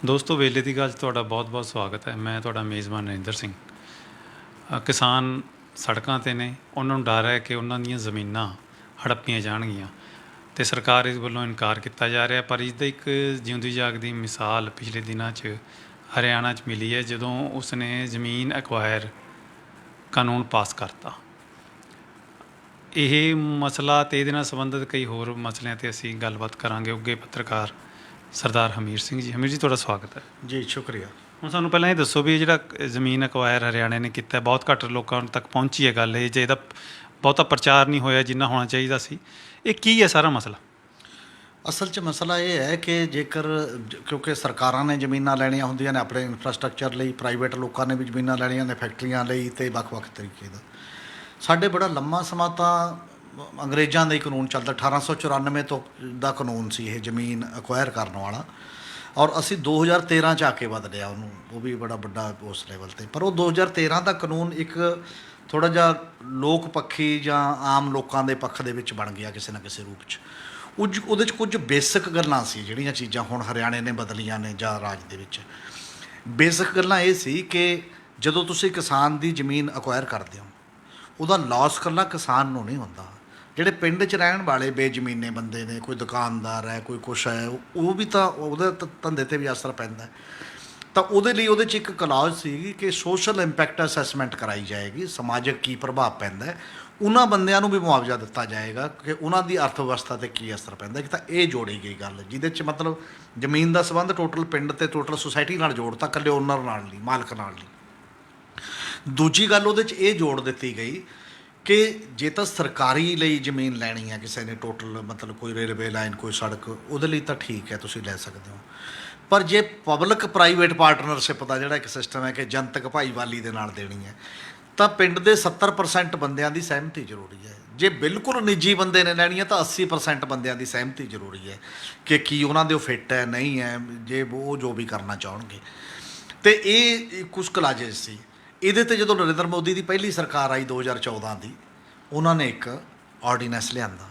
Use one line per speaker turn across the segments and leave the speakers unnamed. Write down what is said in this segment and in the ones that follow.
ਦੋਸਤੋ ਵੇਲੇ ਦੀ ਗੱਲ 'ਚ ਤੁਹਾਡਾ ਬਹੁਤ-ਬਹੁਤ ਸਵਾਗਤ ਹੈ। ਮੈਂ ਤੁਹਾਡਾ ਮੇਜ਼ਬਾਨ ਨਰਿੰਦਰ ਸਿੰਘ। ਕਿਸਾਨ ਸੜਕਾਂ 'ਤੇ ਨੇ, ਉਹਨਾਂ ਨੂੰ ਡਰ ਹੈ ਕਿ ਉਹਨਾਂ ਦੀਆਂ ਜ਼ਮੀਨਾਂ ਹੜੱਪੀਆਂ ਜਾਣਗੀਆਂ ਅਤੇ ਸਰਕਾਰ ਇਸ ਵੱਲੋਂ ਇਨਕਾਰ ਕੀਤਾ ਜਾ ਰਿਹਾ। ਪਰ ਇਸ ਦਾ ਇੱਕ ਜਿਉਂਦੀ ਜਾਗਦੀ ਮਿਸਾਲ ਪਿਛਲੇ ਦਿਨਾਂ 'ਚ ਹਰਿਆਣਾ 'ਚ ਮਿਲੀ ਹੈ, ਜਦੋਂ ਉਸਨੇ ਜ਼ਮੀਨ ਐਕਵਾਇਰ ਕਾਨੂੰਨ ਪਾਸ ਕਰਤਾ। ਇਹ ਮਸਲਾ ਅਤੇ ਇਹਦੇ ਨਾਲ ਸੰਬੰਧਿਤ ਕਈ ਹੋਰ ਮਸਲਿਆਂ 'ਤੇ ਅਸੀਂ ਗੱਲਬਾਤ ਕਰਾਂਗੇ। ਉੱਘੇ ਪੱਤਰਕਾਰ ਸਰਦਾਰ ਹਮੀਰ ਸਿੰਘ ਜੀ। ਹਮੀਰ ਜੀ, ਤੁਹਾਡਾ ਸਵਾਗਤ ਹੈ
ਜੀ। ਸ਼ੁਕਰੀਆ।
ਹੁਣ ਸਾਨੂੰ ਪਹਿਲਾਂ ਇਹ ਦੱਸੋ ਵੀ ਇਹ ਜਿਹੜਾ ਜ਼ਮੀਨ ਐਕਵਾਇਰ ਹਰਿਆਣੇ ਨੇ ਕੀਤਾ, ਬਹੁਤ ਘੱਟ ਲੋਕਾਂ ਤੱਕ ਪਹੁੰਚੀ ਹੈ ਗੱਲ ਇਹ, ਜੇ ਇਹਦਾ ਬਹੁਤਾ ਪ੍ਰਚਾਰ ਨਹੀਂ ਹੋਇਆ ਜਿੰਨਾ ਹੋਣਾ ਚਾਹੀਦਾ ਸੀ। ਇਹ ਕੀ ਹੈ ਸਾਰਾ ਮਸਲਾ?
ਅਸਲ 'ਚ ਮਸਲਾ ਇਹ ਹੈ ਕਿ ਜੇਕਰ ਕਿਉਂਕਿ ਸਰਕਾਰਾਂ ਨੇ ਜ਼ਮੀਨਾਂ ਲੈਣੀਆਂ ਹੁੰਦੀਆਂ ਨੇ ਆਪਣੇ ਇਨਫਰਾਸਟਰਕਚਰ ਲਈ, ਪ੍ਰਾਈਵੇਟ ਲੋਕਾਂ ਨੇ ਵੀ ਜ਼ਮੀਨਾਂ ਲੈਣੀਆਂ ਨੇ ਫੈਕਟਰੀਆਂ ਲਈ ਅਤੇ ਵੱਖ-ਵੱਖ ਤਰੀਕੇ ਦਾ। ਸਾਡੇ ਬੜਾ ਲੰਮਾ ਸਮਾਂ ਤਾਂ ਅੰਗਰੇਜ਼ਾਂ ਦਾ ਹੀ ਕਾਨੂੰਨ ਚੱਲਦਾ, 1894 ਤੋਂ ਦਾ ਕਾਨੂੰਨ ਸੀ ਇਹ ਜ਼ਮੀਨ ਅਕਵਾਇਰ ਕਰਨ ਵਾਲਾ, ਔਰ ਅਸੀਂ 2013 'ਚ ਆ ਕੇ ਬਦਲਿਆ ਉਹਨੂੰ, ਉਹ ਵੀ ਬੜਾ ਵੱਡਾ ਉਸ ਲੈਵਲ 'ਤੇ। ਪਰ ਉਹ 2013 ਦਾ ਕਾਨੂੰਨ ਇੱਕ ਥੋੜ੍ਹਾ ਜਿਹਾ ਲੋਕ ਪੱਖੀ ਜਾਂ ਆਮ ਲੋਕਾਂ ਦੇ ਪੱਖ ਦੇ ਵਿੱਚ ਬਣ ਗਿਆ ਕਿਸੇ ਨਾ ਕਿਸੇ ਰੂਪ 'ਚ। ਉਹਦੇ 'ਚ ਕੁਝ ਬੇਸਿਕ ਗੱਲਾਂ ਸੀ ਜਿਹੜੀਆਂ ਚੀਜ਼ਾਂ ਹੁਣ ਹਰਿਆਣੇ ਨੇ ਬਦਲੀਆਂ ਨੇ ਜਾਂ ਰਾਜ ਦੇ ਵਿੱਚ। ਬੇਸਿਕ ਗੱਲਾਂ ਇਹ ਸੀ ਕਿ ਜਦੋਂ ਤੁਸੀਂ ਕਿਸਾਨ ਦੀ ਜ਼ਮੀਨ ਅਕਵਾਇਰ ਕਰਦੇ ਹੋ, ਉਹਦਾ ਲਾਸ ਇਕੱਲਾ ਕਿਸਾਨ ਨੂੰ ਨਹੀਂ ਹੁੰਦਾ। ਜਿਹੜੇ ਪਿੰਡ 'ਚ ਰਹਿਣ ਵਾਲੇ ਬੇਜ਼ਮੀਨੇ ਬੰਦੇ ਨੇ, ਕੋਈ ਦੁਕਾਨਦਾਰ ਹੈ, ਕੋਈ ਕੁਛ ਹੈ, ਉਹ ਵੀ ਤਾਂ ਉਹਦੇ ਧੰਦੇ 'ਤੇ ਵੀ ਅਸਰ ਪੈਂਦਾ। ਤਾਂ ਉਹਦੇ ਲਈ ਉਹਦੇ 'ਚ ਇੱਕ ਕਲਾਜ਼ ਸੀਗੀ ਕਿ ਸੋਸ਼ਲ ਇੰਪੈਕਟ ਅਸੈਸਮੈਂਟ ਕਰਾਈ ਜਾਏਗੀ, ਸਮਾਜਿਕ ਕੀ ਪ੍ਰਭਾਵ ਪੈਂਦਾ, ਉਹਨਾਂ ਬੰਦਿਆਂ ਨੂੰ ਵੀ ਮੁਆਵਜ਼ਾ ਦਿੱਤਾ ਜਾਏਗਾ ਕਿ ਉਹਨਾਂ ਦੀ ਅਰਥ ਵਿਵਸਥਾ 'ਤੇ ਕੀ ਅਸਰ ਪੈਂਦਾ। ਇੱਕ ਤਾਂ ਇਹ ਜੋੜੀ ਗਈ ਗੱਲ, ਜਿਹਦੇ 'ਚ ਮਤਲਬ ਜ਼ਮੀਨ ਦਾ ਸੰਬੰਧ ਟੋਟਲ ਪਿੰਡ ਅਤੇ ਟੋਟਲ ਸੁਸਾਇਟੀ ਨਾਲ ਜੋੜਤਾ, ਇਕੱਲੇ ਓਨਰ ਨਾਲ ਨਹੀਂ, ਮਾਲਕ ਨਾਲ ਨਹੀਂ। ਦੂਜੀ ਗੱਲ ਉਹਦੇ 'ਚ ਇਹ ਜੋੜ ਦਿੱਤੀ ਗਈ ਕਿ ਜੇ ਤਾਂ ਸਰਕਾਰੀ ਲਈ ਜ਼ਮੀਨ ਲੈਣੀ ਹੈ ਕਿਸੇ ਨੇ, ਟੋਟਲ ਮਤਲਬ ਕੋਈ ਰੇਲਵੇ ਲਾਈਨ, ਕੋਈ ਸੜਕ, ਉਹਦੇ ਲਈ ਤਾਂ ਠੀਕ ਹੈ, ਤੁਸੀਂ ਲੈ ਸਕਦੇ ਹੋ। ਪਰ ਜੇ ਪਬਲਿਕ ਪ੍ਰਾਈਵੇਟ ਪਾਰਟਨਰਸ਼ਿਪ ਦਾ ਜਿਹੜਾ ਇੱਕ ਸਿਸਟਮ ਹੈ ਕਿ ਜਨਤਕ ਭਾਈਵਾਲੀ ਦੇ ਨਾਲ ਦੇਣੀ ਹੈ, ਤਾਂ ਪਿੰਡ ਦੇ 70% ਬੰਦਿਆਂ ਦੀ ਸਹਿਮਤੀ ਜ਼ਰੂਰੀ ਹੈ। ਜੇ ਬਿਲਕੁਲ ਨਿੱਜੀ ਬੰਦੇ ਨੇ ਲੈਣੀ ਹੈ ਤਾਂ 80% ਬੰਦਿਆਂ ਦੀ ਸਹਿਮਤੀ ਜ਼ਰੂਰੀ ਹੈ ਕਿ ਕੀ ਉਹਨਾਂ ਦੇ ਉਹ ਫਿੱਟ ਹੈ, ਨਹੀਂ ਹੈ, ਜੇ ਉਹ ਜੋ ਵੀ ਕਰਨਾ ਚਾਹਣਗੇ। ਅਤੇ ਇਹ ਕੁਛ ਕਲਾਜਿਸ ਸੀ। ਇਹਦੇ 'ਤੇ ਜਦੋਂ ਨਰਿੰਦਰ ਮੋਦੀ ਦੀ ਪਹਿਲੀ ਸਰਕਾਰ ਆਈ 2014 ਦੀ, ਉਹਨਾਂ ਨੇ ਇੱਕ ਆਰਡੀਨੈਂਸ ਲਿਆਂਦਾ।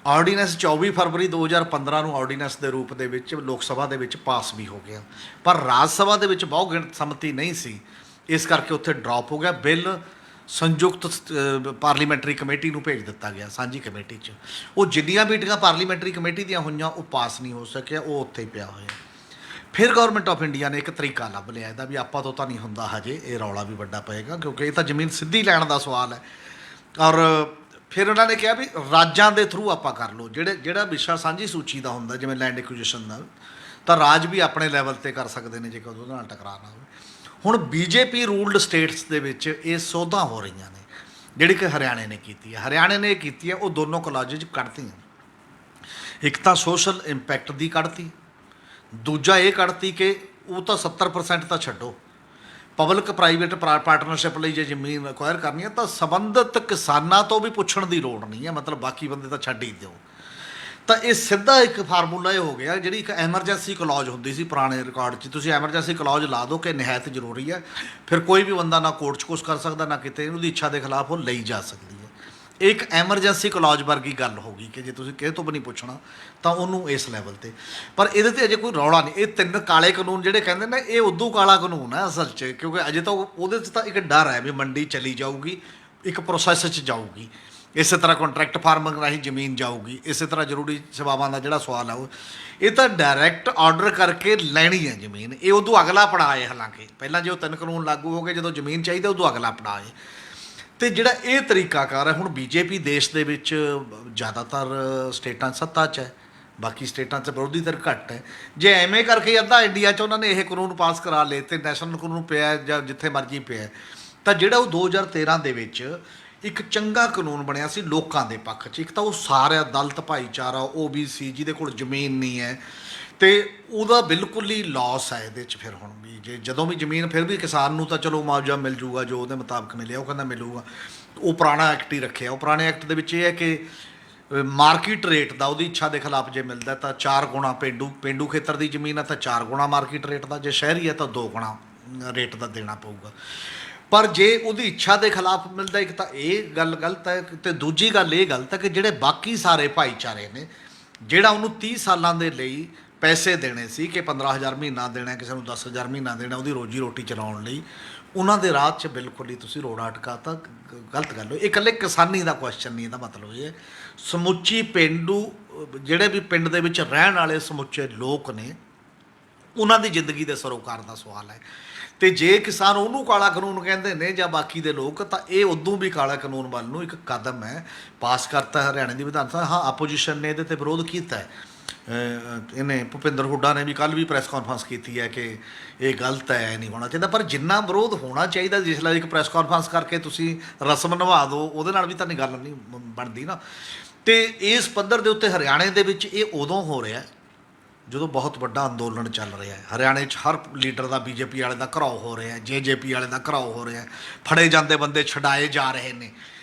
ਆਰਡੀਨੈਂਸ 24 ਫਰਵਰੀ 2015 ਨੂੰ ਆਰਡੀਨੈਂਸ ਦੇ ਰੂਪ ਦੇ ਵਿੱਚ ਲੋਕ ਸਭਾ ਦੇ ਵਿੱਚ ਪਾਸ ਵੀ ਹੋ ਗਿਆ, ਪਰ ਰਾਜ ਸਭਾ ਦੇ ਵਿੱਚ ਬਹੁ ਗਿਣਤ ਸੰਮਤੀ ਨਹੀਂ ਸੀ, ਇਸ ਕਰਕੇ ਉੱਥੇ ਡਰਾਪ ਹੋ ਗਿਆ। ਬਿੱਲ ਸੰਯੁਕਤ ਪਾਰਲੀਮੈਂਟਰੀ ਕਮੇਟੀ ਨੂੰ ਭੇਜ ਦਿੱਤਾ ਗਿਆ, ਸਾਂਝੀ ਕਮੇਟੀ 'ਚ। ਉਹ ਜਿੰਨੀਆਂ ਮੀਟਿੰਗਾਂ ਪਾਰਲੀਮੈਂਟਰੀ ਕਮੇਟੀ ਦੀਆਂ ਹੋਈਆਂ, ਉਹ ਪਾਸ ਨਹੀਂ ਹੋ ਸਕਿਆ, ਉਹ ਉੱਥੇ ਹੀ ਪਿਆ ਹੋਇਆ। ਫਿਰ ਗੌਰਮੈਂਟ ਆਫ ਇੰਡੀਆ ਨੇ ਇੱਕ ਤਰੀਕਾ ਲੱਭ ਲਿਆ ਇਹਦਾ ਵੀ ਆਪਾਂ ਤੋਂ ਤਾਂ ਨਹੀਂ ਹੁੰਦਾ ਹਜੇ, ਇਹ ਰੌਲਾ ਵੀ ਵੱਡਾ ਪਏਗਾ ਕਿਉਂਕਿ ਇਹ ਤਾਂ ਜ਼ਮੀਨ ਸਿੱਧੀ ਲੈਣ ਦਾ ਸਵਾਲ ਹੈ। ਔਰ ਫਿਰ ਉਹਨਾਂ ਨੇ ਕਿਹਾ ਵੀ ਰਾਜਾਂ ਦੇ ਥਰੂ ਆਪਾਂ ਕਰ ਲਓ, ਜਿਹੜਾ ਵਿਸ਼ਾ ਸਾਂਝੀ ਸੂਚੀ ਦਾ ਹੁੰਦਾ, ਜਿਵੇਂ ਲੈਂਡ ਐਕੁਜੀਸ਼ਨ ਨਾਲ, ਤਾਂ ਰਾਜ ਵੀ ਆਪਣੇ ਲੈਵਲ 'ਤੇ ਕਰ ਸਕਦੇ ਨੇ ਜੇਕਰ ਉਹਦੇ ਨਾਲ ਟਕਰਾਅ ਨਾ ਹੋਵੇ। ਹੁਣ ਬੀਜੇਪੀ ਰੂਲਡ ਸਟੇਟਸ ਦੇ ਵਿੱਚ ਇਹ ਸੋਧਾਂ ਹੋ ਰਹੀਆਂ ਨੇ, ਜਿਹੜੀ ਕਿ ਹਰਿਆਣੇ ਨੇ ਕੀਤੀ ਹੈ। ਹਰਿਆਣੇ ਨੇ ਇਹ ਕੀਤੀ ਹੈ, ਉਹ ਦੋਨੋਂ ਕਲਾਜਿਸ ਕੱਢਤੀਆਂ। ਇੱਕ ਤਾਂ ਸੋਸ਼ਲ ਇੰਪੈਕਟ ਦੀ ਕੱਢਤੀ, ਦੂਜਾ ਇਹ ਕੱਢਤੀ ਕਿ ਉਹ ਤਾਂ 70% ਤਾਂ ਛੱਡੋ, ਪਬਲਿਕ ਪ੍ਰਾਈਵੇਟ ਪਾਰਟਨਰਸ਼ਿਪ ਲਈ ਜੇ ਜ਼ਮੀਨ ਅਕਵਾਇਰ ਕਰਨੀ ਹੈ ਤਾਂ ਸੰਬੰਧਿਤ ਕਿਸਾਨਾਂ ਤੋਂ ਵੀ ਪੁੱਛਣ ਦੀ ਲੋੜ ਨਹੀਂ ਹੈ, ਮਤਲਬ ਬਾਕੀ ਬੰਦੇ ਤਾਂ ਛੱਡ ਹੀ ਦਿਓ। ਤਾਂ ਇਹ ਸਿੱਧਾ ਇੱਕ ਫਾਰਮੂਲਾ ਇਹ ਹੋ ਗਿਆ। ਜਿਹੜੀ ਇੱਕ ਐਮਰਜੈਂਸੀ ਕਲੌਜ ਹੁੰਦੀ ਸੀ ਪੁਰਾਣੇ ਰਿਕਾਰਡ 'ਚ, ਤੁਸੀਂ ਐਮਰਜੈਂਸੀ ਕਲੌਜ ਲਾ ਦਿਓ ਕਿ ਨਿਹਾਇਤ ਜ਼ਰੂਰੀ ਹੈ, ਫਿਰ ਕੋਈ ਵੀ ਬੰਦਾ ਨਾ ਕੋਰਟ 'ਚ ਕੁਛ ਕਰ ਸਕਦਾ, ਨਾ ਕਿਤੇ, ਉਹਦੀ ਇੱਛਾ ਦੇ ਖਿਲਾਫ ਉਹ ਲਈ ਜਾ ਸਕਦੀ ਹੈ। ਇੱਕ ਐਮਰਜੈਂਸੀ ਕਲੌਜ ਵਰਗੀ ਗੱਲ ਹੋ ਗਈ ਕਿ ਜੇ ਤੁਸੀਂ ਕਿਸੇ ਤੋਂ ਵੀ ਨਹੀਂ ਪੁੱਛਣਾ ਤਾਂ ਉਹਨੂੰ ਇਸ ਲੈਵਲ 'ਤੇ। ਪਰ ਇਹਦੇ 'ਤੇ ਅਜੇ ਕੋਈ ਰੌਲਾ ਨਹੀਂ। ਇਹ ਤਿੰਨ ਕਾਲੇ ਕਾਨੂੰਨ ਜਿਹੜੇ ਕਹਿੰਦੇ ਨੇ, ਇਹ ਉਦੋਂ ਕਾਲਾ ਕਾਨੂੰਨ ਹੈ ਅਸਲ 'ਚ, ਕਿਉਂਕਿ ਅਜੇ ਤਾਂ ਉਹਦੇ 'ਚ ਤਾਂ ਇੱਕ ਡਰ ਹੈ ਵੀ ਮੰਡੀ ਚਲੀ ਜਾਊਗੀ, ਇੱਕ ਪ੍ਰੋਸੈਸ 'ਚ ਜਾਊਗੀ। ਇਸੇ ਤਰ੍ਹਾਂ ਕੰਟਰੈਕਟ ਫਾਰਮਿੰਗ ਰਾਹੀਂ ਜ਼ਮੀਨ ਜਾਊਗੀ, ਇਸੇ ਤਰ੍ਹਾਂ ਜ਼ਰੂਰੀ ਸੇਵਾਵਾਂ ਦਾ ਜਿਹੜਾ ਸਵਾਲ ਹੈ ਇਹ ਤਾਂ ਡਾਇਰੈਕਟ ਆਰਡਰ ਕਰਕੇ ਲੈਣੀ ਹੈ ਜ਼ਮੀਨ। ਇਹ ਉਦੋਂ ਅਗਲਾ ਪੜਾਅ ਹੈ, ਹਾਲਾਂਕਿ ਪਹਿਲਾਂ ਜੇ ਉਹ ਤਿੰਨ ਕਾਨੂੰਨ ਲਾਗੂ ਹੋ ਗਏ, ਜਦੋਂ ਜ਼ਮੀਨ ਚਾਹੀਦੀ ਉਦੋਂ ਅਗਲਾ ਪੜਾਅ ਹੈ। ਅਤੇ ਜਿਹੜਾ ਇਹ ਤਰੀਕਾਕਾਰ ਹੈ, ਹੁਣ ਬੀਜੇਪੀ ਦੇਸ਼ ਦੇ ਵਿੱਚ ਜ਼ਿਆਦਾਤਰ ਸਟੇਟਾਂ ਸੱਤਾ 'ਚ ਹੈ, ਬਾਕੀ ਸਟੇਟਾਂ 'ਚ ਵਿਰੋਧੀ ਧਿਰ ਘੱਟ ਹੈ। ਜੇ ਐਵੇਂ ਕਰਕੇ ਅੱਧਾ ਇੰਡੀਆ 'ਚ ਉਹਨਾਂ ਨੇ ਇਹ ਕਾਨੂੰਨ ਪਾਸ ਕਰਾ ਲਏ ਅਤੇ ਨੈਸ਼ਨਲ ਕਾਨੂੰਨ ਪਿਆ ਜਾਂ ਜਿੱਥੇ ਮਰਜ਼ੀ ਪਿਆ, ਤਾਂ ਜਿਹੜਾ ਉਹ 2013 ਦੇ ਵਿੱਚ ਇੱਕ ਚੰਗਾ ਕਾਨੂੰਨ ਬਣਿਆ ਸੀ ਲੋਕਾਂ ਦੇ ਪੱਖ 'ਚ। ਇੱਕ ਤਾਂ ਉਹ ਸਾਰਾ ਦਲਿਤ ਭਾਈਚਾਰਾ, OBC, ਜਿਹਦੇ ਕੋਲ ਜ਼ਮੀਨ ਨਹੀਂ ਹੈ, ਅਤੇ ਉਹਦਾ ਬਿਲਕੁਲ ਹੀ ਲਾਸ ਹੈ ਇਹਦੇ 'ਚ। ਫਿਰ ਹੁਣ ਵੀ ਜਦੋਂ ਵੀ ਜ਼ਮੀਨ, ਫਿਰ ਵੀ ਕਿਸਾਨ ਨੂੰ ਤਾਂ ਚਲੋ ਮੁਆਵਜ਼ਾ ਮਿਲ ਜੂਗਾ ਜੋ ਉਹਦੇ ਮੁਤਾਬਕ ਮਿਲਿਆ, ਉਹ ਕਹਿੰਦਾ ਮਿਲੂਗਾ। ਉਹ ਪੁਰਾਣਾ ਐਕਟ ਹੀ ਰੱਖਿਆ। ਉਹ ਪੁਰਾਣੇ ਐਕਟ ਦੇ ਵਿੱਚ ਇਹ ਹੈ ਕਿ ਮਾਰਕੀਟ ਰੇਟ ਦਾ ਉਹਦੀ ਇੱਛਾ ਦੇ ਖਿਲਾਫ ਜੇ ਮਿਲਦਾ ਤਾਂ 4 ਗੁਣਾ, ਪੇਂਡੂ ਖੇਤਰ ਦੀ ਜ਼ਮੀਨ ਹੈ ਤਾਂ 4 ਗੁਣਾ ਮਾਰਕੀਟ ਰੇਟ ਦਾ, ਜੇ ਸ਼ਹਿਰੀ ਹੈ ਤਾਂ 2 ਗੁਣਾ ਰੇਟ ਦਾ ਦੇਣਾ ਪਊਗਾ। ਪਰ ਜੇ ਉਹਦੀ ਇੱਛਾ ਦੇ ਖਿਲਾਫ ਮਿਲਦਾ, ਇੱਕ ਤਾਂ ਇਹ ਗੱਲ ਗਲਤ ਹੈ, ਅਤੇ ਦੂਜੀ ਗੱਲ ਇਹ ਗਲਤ ਹੈ ਕਿ ਜਿਹੜੇ ਬਾਕੀ ਸਾਰੇ ਭਾਈਚਾਰੇ ਨੇ, ਜਿਹੜਾ ਉਹਨੂੰ 30 ਸਾਲਾਂ ਦੇ ਲਈ ਪੈਸੇ ਦੇਣੇ ਸੀ ਕਿ 15,000 ਮਹੀਨਾ ਦੇਣਾ, ਕਿਸੇ ਨੂੰ 10,000 ਮਹੀਨਾ ਦੇਣਾ ਉਹਦੀ ਰੋਜੀ ਰੋਟੀ ਚਲਾਉਣ ਲਈ, ਉਹਨਾਂ ਦੇ ਰਾਹ 'ਚ ਬਿਲਕੁਲ ਹੀ ਤੁਸੀਂ ਰੋੜਾ ਅਟਕਾਤਾ। ਗਲਤ ਗੱਲ ਹੋਈ। ਇਹ ਇਕੱਲੇ ਕਿਸਾਨੀ ਦਾ ਕੁਐਸਚਨ ਨਹੀਂ, ਇਹਦਾ ਮਤਲਬ ਇਹ ਹੈ ਸਮੁੱਚੀ ਪੇਂਡੂ ਜਿਹੜੇ ਵੀ ਪਿੰਡ ਦੇ ਵਿੱਚ ਰਹਿਣ ਵਾਲੇ ਸਮੁੱਚੇ ਲੋਕ ਨੇ, ਉਹਨਾਂ ਦੀ ਜ਼ਿੰਦਗੀ ਦੇ ਸਰੋਕਾਰ ਦਾ ਸਵਾਲ ਹੈ। ਤੇ ਜੇ ਕਿਸਾਨ ਉਹਨੂੰ ਕਾਲਾ ਕਾਨੂੰਨ ਕਹਿੰਦੇ ਨੇ ਜਾਂ ਬਾਕੀ ਦੇ ਲੋਕ, ਤਾਂ ਇਹ ਉਦੋਂ ਵੀ ਕਾਲਾ ਕਾਨੂੰਨ ਵੱਲ ਨੂੰ ਇੱਕ ਕਦਮ ਹੈ। ਪਾਸ ਕਰਤਾ ਹਰਿਆਣੇ ਦੀ ਵਿਧਾਨ ਸਭਾ, ਹਾਂ ਆਪੋਜੀਸ਼ਨ ਨੇ ਇਹਦੇ ਤੇ ਵਿਰੋਧ ਕੀਤਾ ਹੈ। ਇਹਨੇ ਭੁਪਿੰਦਰ ਹੁੱਡਾ ਨੇ ਵੀ ਕੱਲ੍ਹ ਵੀ ਪ੍ਰੈਸ ਕਾਨਫਰੰਸ ਕੀਤੀ ਹੈ ਕਿ ਇਹ ਗਲਤ ਹੈ, ਇਹ ਨਹੀਂ ਹੋਣਾ ਚਾਹੀਦਾ। ਪਰ ਜਿੰਨਾ ਵਿਰੋਧ ਹੋਣਾ ਚਾਹੀਦਾ, ਜਿਸ ਲਈ ਇੱਕ ਪ੍ਰੈਸ ਕਾਨਫਰੰਸ ਕਰਕੇ ਤੁਸੀਂ ਰਸਮ ਨਿਭਾ ਦਿਓ, ਉਹਦੇ ਨਾਲ ਵੀ ਤਾਂ ਨਹੀਂ ਗੱਲ ਨਹੀਂ ਬਣਦੀ ਨਾ। ਤੇ ਇਸ ਪੱਧਰ ਦੇ ਉੱਤੇ ਹਰਿਆਣੇ ਦੇ ਵਿੱਚ ਇਹ ਉਦੋਂ ਹੋ ਰਿਹਾ ਜਦੋਂ ਬਹੁਤ ਵੱਡਾ ਅੰਦੋਲਨ ਚੱਲ ਰਿਹਾ ਹੈ। ਹਰਿਆਣੇ 'ਚ ਹਰ ਲੀਡਰ ਦਾ, ਬੀਜੇਪੀ ਵਾਲੇ ਦਾ ਘਰਾਓ ਹੋ ਰਿਹਾ, ਜੇਜੇਪੀ ਵਾਲੇ ਦਾ ਘਰਾਓ ਹੋ ਰਿਹਾ, ਫੜੇ ਜਾਂਦੇ ਬੰਦੇ ਛਡਾਏ ਜਾ ਰਹੇ ਨੇ।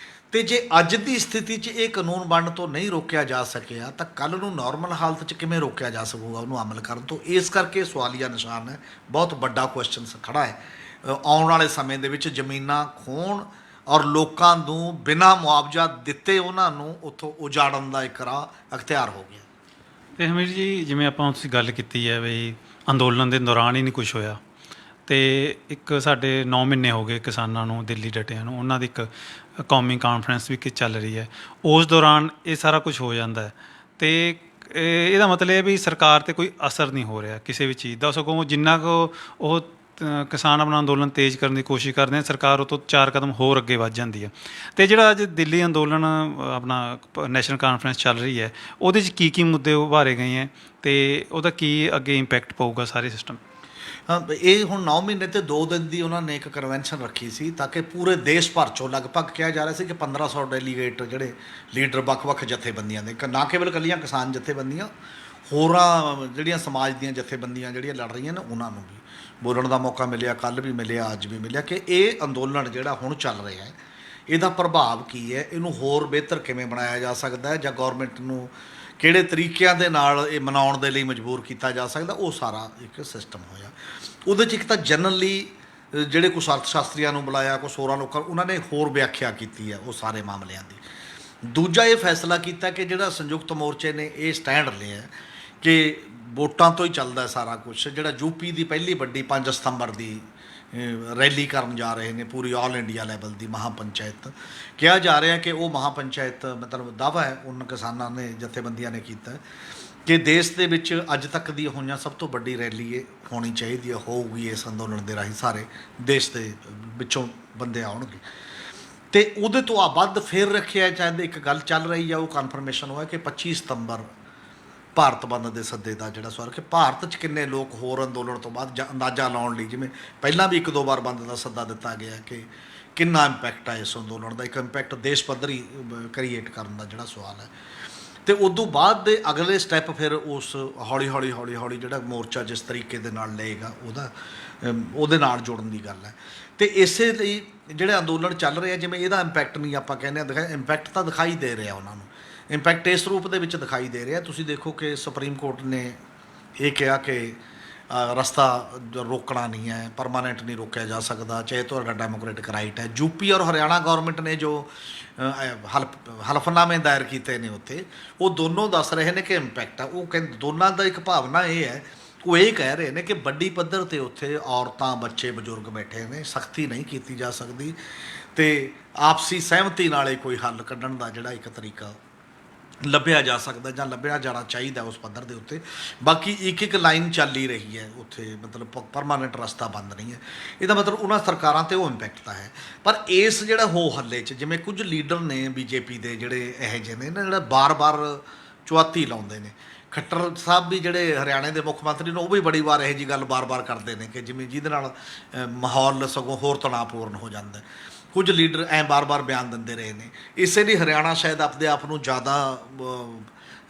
ਤੇ ਜੇ ਅੱਜ ਦੀ ਸਥਿਤੀ 'ਚ ਇਹ ਕਾਨੂੰਨ ਬਣਨ ਤੋਂ ਨਹੀਂ ਰੋਕਿਆ ਜਾ ਸਕਿਆ, ਤਾਂ ਕੱਲ੍ਹ ਨੂੰ ਨਾਰਮਲ ਹਾਲਤ 'ਚ ਕਿਵੇਂ ਰੋਕਿਆ ਜਾ ਸਕੂਗਾ ਉਹਨੂੰ ਅਮਲ ਕਰਨ ਤੋਂ? ਇਸ ਕਰਕੇ ਸਵਾਲੀਆ ਨਿਸ਼ਾਨ ਹੈ, ਬਹੁਤ ਵੱਡਾ ਕੁਐਸਚਨ ਖੜਾ ਹੈ। ਆਉਣ ਵਾਲੇ ਸਮੇਂ ਦੇ ਵਿੱਚ ਜ਼ਮੀਨਾਂ ਖੋਹਣ ਔਰ ਲੋਕਾਂ ਨੂੰ ਬਿਨਾਂ ਮੁਆਵਜ਼ਾ ਦਿੱਤੇ ਉਹਨਾਂ ਨੂੰ ਉੱਥੋਂ ਉਜਾੜਨ ਦਾ ਇੱਕ ਰਾਹ ਅਖਤਿਆਰ ਹੋ ਗਿਆ।
ਤੇ ਹਮੀਰ ਜੀ, ਜਿਵੇਂ ਆਪਾਂ ਤੁਸੀਂ ਗੱਲ ਕੀਤੀ ਹੈ ਵੀ ਅੰਦੋਲਨ ਦੇ ਦੌਰਾਨ ਹੀ ਨਹੀਂ ਕੁਝ ਹੋਇਆ, ਤੇ ਇੱਕ ਸਾਡੇ 9 ਮਹੀਨੇ ਹੋ ਗਏ ਕਿਸਾਨਾਂ ਨੂੰ ਦਿੱਲੀ ਡਟਿਆਂ ਨੂੰ, ਉਹਨਾਂ ਦੀ ਇੱਕ ਕੌਮੀ ਕਾਨਫਰੰਸ ਵੀ ਚੱਲ ਰਹੀ ਹੈ, ਉਸ ਦੌਰਾਨ ਇਹ ਸਾਰਾ ਕੁਝ ਹੋ ਜਾਂਦਾ ਹੈ। ਤੇ ਇਹਦਾ ਮਤਲਬ ਇਹ ਵੀ ਸਰਕਾਰ 'ਤੇ ਕੋਈ ਅਸਰ ਨਹੀਂ ਹੋ ਰਿਹਾ ਕਿਸੇ ਵੀ ਚੀਜ਼ ਦਾ। ਸਗੋਂ ਜਿੰਨਾ ਕੁ ਉਹ ਕਿਸਾਨ ਆਪਣਾ ਅੰਦੋਲਨ ਤੇਜ਼ ਕਰਨ ਦੀ ਕੋਸ਼ਿਸ਼ ਕਰਦੇ ਨੇ, ਸਰਕਾਰ ਉਹ ਤੋਂ 4 ਕਦਮ ਹੋਰ ਅੱਗੇ ਵੱਧ ਜਾਂਦੀ ਹੈ। ਅਤੇ ਜਿਹੜਾ ਅੱਜ ਦਿੱਲੀ ਅੰਦੋਲਨ ਆਪਣਾ ਨੈਸ਼ਨਲ ਕਾਨਫਰੰਸ ਚੱਲ ਰਹੀ ਹੈ, ਉਹਦੇ 'ਚ ਕੀ ਮੁੱਦੇ ਉਭਾਰੇ ਗਏ ਹੈ ਅਤੇ ਉਹਦਾ ਕੀ ਅੱਗੇ ਇੰਪੈਕਟ ਪਊਗਾ ਸਾਰੇ ਸਿਸਟਮ?
ਹਾਂ, ਇਹ ਹੁਣ 9 ਮਹੀਨੇ ਤੇ 2 ਦਿਨ ਦੀ ਉਹਨਾਂ ਨੇ ਇੱਕ ਕਨਵੈਨਸ਼ਨ ਰੱਖੀ ਸੀ, ਤਾਂ ਕਿ ਪੂਰੇ ਦੇਸ਼ ਭਰ 'ਚੋਂ ਲਗਭਗ ਕਿਹਾ ਜਾ ਰਿਹਾ ਸੀ ਕਿ 1500 ਡੈਲੀਗੇਟ ਜਿਹੜੇ ਲੀਡਰ ਵੱਖ-ਵੱਖ ਜਥੇਬੰਦੀਆਂ ਦੇ, ਨਾ ਕੇਵਲ ਇਕੱਲੀਆਂ ਕਿਸਾਨ ਜਥੇਬੰਦੀਆਂ, ਹੋਰਾਂ ਜਿਹੜੀਆਂ ਸਮਾਜ ਦੀਆਂ ਜਥੇਬੰਦੀਆਂ ਜਿਹੜੀਆਂ ਲੜ ਰਹੀਆਂ ਨੇ, ਉਹਨਾਂ ਨੂੰ ਵੀ ਬੋਲਣ ਦਾ ਮੌਕਾ ਮਿਲਿਆ। ਕੱਲ੍ਹ ਵੀ ਮਿਲਿਆ, ਅੱਜ ਵੀ ਮਿਲਿਆ, ਕਿ ਇਹ ਅੰਦੋਲਨ ਜਿਹੜਾ ਹੁਣ ਚੱਲ ਰਿਹਾ ਹੈ, ਇਹਦਾ ਪ੍ਰਭਾਵ ਕੀ ਹੈ, ਇਹਨੂੰ ਹੋਰ ਬਿਹਤਰ ਕਿਵੇਂ ਬਣਾਇਆ ਜਾ ਸਕਦਾ ਹੈ, ਜਾਂ ਗੌਰਮੈਂਟ ਨੂੰ ਕਿਹੜੇ ਤਰੀਕਿਆਂ ਦੇ ਨਾਲ ਇਹ ਮਨਾਉਣ ਦੇ ਲਈ ਮਜਬੂਰ ਕੀਤਾ ਜਾ ਸਕਦਾ। ਉਹ ਸਾਰਾ ਇੱਕ ਸਿਸਟਮ ਹੋਇਆ। ਉਹਦੇ 'ਚ ਇੱਕ ਤਾਂ ਜਨਰਲੀ ਜਿਹੜੇ ਕੁਛ ਅਰਥ ਸ਼ਾਸਤਰੀਆਂ ਨੂੰ ਬੁਲਾਇਆ, ਕੁਛ ਹੋਰਾਂ ਲੋਕਾਂ, ਉਹਨਾਂ ਨੇ ਹੋਰ ਵਿਆਖਿਆ ਕੀਤੀ ਹੈ ਉਹ ਸਾਰੇ ਮਾਮਲਿਆਂ ਦੀ। ਦੂਜਾ ਇਹ ਫੈਸਲਾ ਕੀਤਾ ਕਿ ਜਿਹੜਾ ਸੰਯੁਕਤ ਮੋਰਚੇ ਨੇ ਇਹ ਸਟੈਂਡ ਲਿਆ ਕਿ ਵੋਟਾਂ ਤੋਂ ਹੀ ਚੱਲਦਾ ਸਾਰਾ ਕੁਛ। ਜਿਹੜਾ ਯੂਪੀ ਦੀ ਪਹਿਲੀ ਵੱਡੀ 5 ਸਤੰਬਰ ਦੀ ਰੈਲੀ ਕਰਨ ਜਾ ਰਹੇ ਨੇ, ਪੂਰੀ ਆਲ ਇੰਡੀਆ ਲੈਵਲ ਦੀ ਮਹਾਪੰਚਾਇਤ, ਕਿਹਾ ਜਾ ਰਿਹਾ ਕਿ ਉਹ ਮਹਾਪੰਚਾਇਤ ਮਤਲਬ ਦਾਅਵਾ ਹੈ ਉਹਨਾਂ ਕਿਸਾਨਾਂ ਨੇ, ਜਥੇਬੰਦੀਆਂ ਨੇ ਕੀਤਾ ਕਿ ਦੇਸ਼ ਦੇ ਵਿੱਚ ਅੱਜ ਤੱਕ ਦੀ ਹੋਈਆਂ ਸਭ ਤੋਂ ਵੱਡੀ ਰੈਲੀ ਇਹ ਹੋਣੀ ਚਾਹੀਦੀ ਹੈ, ਹੋਊਗੀ। ਇਸ ਅੰਦੋਲਨ ਦੇ ਰਾਹੀਂ ਸਾਰੇ ਦੇਸ਼ ਦੇ ਵਿੱਚੋਂ ਬੰਦੇ ਆਉਣਗੇ। ਅਤੇ ਉਹਦੇ ਤੋਂ ਵੱਧ ਫਿਰ ਰੱਖਿਆ ਚਾਹੇ ਇੱਕ ਗੱਲ ਚੱਲ ਰਹੀ ਆ, ਉਹ ਕਨਫਰਮੇਸ਼ਨ ਹੋਇਆ ਕਿ 25 ਸਤੰਬਰ ਭਾਰਤ ਬੰਦ ਦੇ ਸੱਦੇ ਦਾ ਜਿਹੜਾ ਸਵਾਲ, ਕਿ ਭਾਰਤ 'ਚ ਕਿੰਨੇ ਲੋਕ ਹੋਰ ਅੰਦੋਲਨ ਤੋਂ ਬਾਅਦ ਅੰਦਾਜ਼ਾ ਲਾਉਣ ਲਈ, ਜਿਵੇਂ ਪਹਿਲਾਂ ਵੀ 1-2 ਵਾਰ ਬੰਦ ਦਾ ਸੱਦਾ ਦਿੱਤਾ ਗਿਆ, ਕਿ ਕਿੰਨਾ ਇੰਪੈਕਟ ਹੈ ਇਸ ਅੰਦੋਲਨ ਦਾ, ਇੱਕ ਇੰਪੈਕਟ ਦੇਸ਼ ਪੱਧਰੀ ਕ੍ਰੀਏਟ ਕਰਨ ਦਾ ਜਿਹੜਾ ਸਵਾਲ ਹੈ। ਅਤੇ ਉਦੋਂ ਬਾਅਦ ਦੇ ਅਗਲੇ ਸਟੈਪ ਫਿਰ ਉਸ ਹੌਲੀ ਹੌਲੀ ਜਿਹੜਾ ਮੋਰਚਾ ਜਿਸ ਤਰੀਕੇ ਦੇ ਨਾਲ ਲਏਗਾ ਉਹਦੇ ਨਾਲ ਜੁੜਨ ਦੀ ਗੱਲ ਹੈ। ਅਤੇ ਇਸੇ ਲਈ ਜਿਹੜੇ ਅੰਦੋਲਨ ਚੱਲ ਰਹੇ ਆ, ਜਿਵੇਂ ਇਹਦਾ ਇੰਪੈਕਟ ਨਹੀਂ ਆਪਾਂ ਕਹਿੰਦੇ ਹਾਂ, ਇੰਪੈਕਟ ਤਾਂ ਦਿਖਾਈ ਦੇ ਰਿਹਾ ਉਹਨਾਂ ਨੂੰ। ਇੰਪੈਕਟ ਇਸ ਰੂਪ ਦੇ ਵਿੱਚ ਦਿਖਾਈ ਦੇ ਰਿਹਾ, ਤੁਸੀਂ ਦੇਖੋ ਕਿ ਸੁਪਰੀਮ ਕੋਰਟ ਨੇ ਇਹ ਕਿਹਾ ਕਿ ਰਸਤਾ ਰੋਕਣਾ ਨਹੀਂ ਹੈ, ਪਰਮਾਨੈਂਟ ਨਹੀਂ ਰੋਕਿਆ ਜਾ ਸਕਦਾ, ਚਾਹੇ ਤੁਹਾਡਾ ਡੈਮੋਕ੍ਰੈਟਿਕ ਰਾਈਟ ਹੈ। ਯੂਪੀ ਔਰ ਹਰਿਆਣਾ ਗੌਰਮੈਂਟ ਨੇ ਜੋ ਹਲਫਨਾਮੇ ਦਾਇਰ ਕੀਤੇ ਨੇ ਉੱਥੇ, ਉਹ ਦੋਨੋਂ ਦੱਸ ਰਹੇ ਨੇ ਕਿ ਇੰਪੈਕਟ ਆ। ਉਹ ਕਹਿੰਦੇ ਦੋਨਾਂ ਦਾ ਇੱਕ ਭਾਵਨਾ ਇਹ ਹੈ, ਉਹ ਇਹ ਕਹਿ ਰਹੇ ਨੇ ਕਿ ਵੱਡੀ ਪੱਧਰ 'ਤੇ ਉੱਥੇ ਔਰਤਾਂ, ਬੱਚੇ, ਬਜ਼ੁਰਗ ਬੈਠੇ ਨੇ, ਸਖਤੀ ਨਹੀਂ ਕੀਤੀ ਜਾ ਸਕਦੀ, ਅਤੇ ਆਪਸੀ ਸਹਿਮਤੀ ਨਾਲ ਹੀ ਕੋਈ ਹੱਲ ਕੱਢਣ ਦਾ ਜਿਹੜਾ ਇੱਕ ਤਰੀਕਾ ਲੱਭਿਆ ਜਾ ਸਕਦਾ ਜਾਂ ਲੱਭਿਆ ਜਾਣਾ ਚਾਹੀਦਾ ਉਸ ਪੱਧਰ ਦੇ ਉੱਤੇ। ਬਾਕੀ ਇੱਕ ਲਾਈਨ ਚੱਲ ਹੀ ਰਹੀ ਹੈ ਉੱਥੇ, ਮਤਲਬ ਪਰਮਾਨੈਂਟ ਰਸਤਾ ਬੰਦ ਨਹੀਂ ਹੈ। ਇਹਦਾ ਮਤਲਬ ਉਹਨਾਂ ਸਰਕਾਰਾਂ 'ਤੇ ਉਹ ਇੰਪੈਕਟ ਤਾਂ ਹੈ। ਪਰ ਇਸ ਜਿਹੜਾ ਹੋ ਹੱਲੇ 'ਚ ਜਿਵੇਂ ਕੁਝ ਲੀਡਰ ਨੇ ਬੀਜੇਪੀ ਦੇ ਜਿਹੜੇ ਇਹੋ ਜਿਹੇ ਨੇ ਨਾ, ਜਿਹੜਾ ਬਾਰ-ਬਾਰ ਚੁਆਤੀ ਲਾਉਂਦੇ ਨੇ। ਖੱਟਰ ਸਾਹਿਬ ਵੀ ਜਿਹੜੇ ਹਰਿਆਣੇ ਦੇ ਮੁੱਖ ਮੰਤਰੀ ਨੇ, ਉਹ ਵੀ ਬੜੀ ਵਾਰ ਇਹੋ ਜਿਹੀ ਗੱਲ ਬਾਰ-ਬਾਰ ਕਰਦੇ ਨੇ ਕਿ ਜਿਵੇਂ ਜਿਹਦੇ ਨਾਲ ਮਾਹੌਲ ਸਗੋਂ ਹੋਰ ਤਣਾਅਪੂਰਨ ਹੋ ਜਾਂਦਾ। ਕੁਝ ਲੀਡਰ ਐਂ ਬਾਰ-ਬਾਰ ਬਿਆਨ ਦਿੰਦੇ ਰਹੇ ਨੇ। ਇਸੇ ਲਈ ਹਰਿਆਣਾ ਸ਼ਾਇਦ ਆਪਣੇ ਆਪ ਨੂੰ ਜ਼ਿਆਦਾ